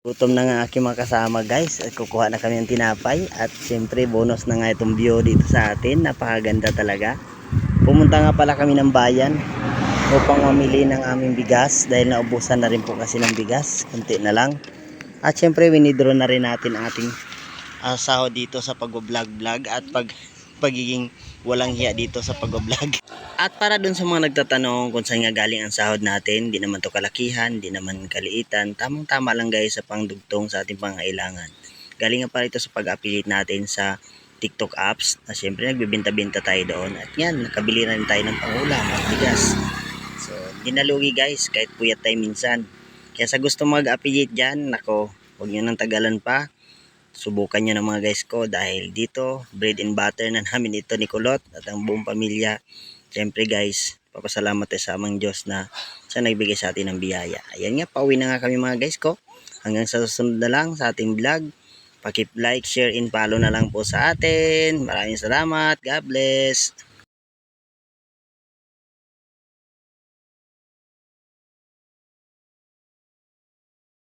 Gutom na nga aking mga kasama guys at kukuha na kami ng tinapay at siyempre bonus na nga itong view dito sa atin, napakaganda talaga. Pumunta nga pala kami ng bayan upang mamili ng aming bigas dahil naubusan na rin po kasi ng bigas, kunti na lang. At siyempre winidraw na rin natin ang ating sahod dito sa pag-vlog at pagiging walang hiya dito sa pag-vlog. At para dun sa mga nagtatanong kung saan nga galing ang sahod natin, di naman to kalakihan, di naman kaliitan, tamang tama lang guys sa pangdugtong sa ating pangailangan. Galing nga pala ito sa pag-affiliate natin sa TikTok apps na siyempre nagbibenta-benta tayo doon at yan, nakabili na rin tayo ng pangulam at bigas. So di nalugi guys kahit puyat tayo minsan. Kaya sa gusto mag-affiliate dyan, nako, huwag nyo nang tagalan pa. Subukan nyo ng mga guys ko dahil dito bread and butter na namin ito ni Kulot at ang buong pamilya. Siyempre guys, papasalamat tayo sa amang Diyos na siya nagbigay sa atin ng biyaya. Ayan nga, pauwi na nga kami mga guys ko. Hanggang sa susunod na lang sa ating vlog. Pakip like, share, and follow na lang po sa atin. Maraming salamat. God bless.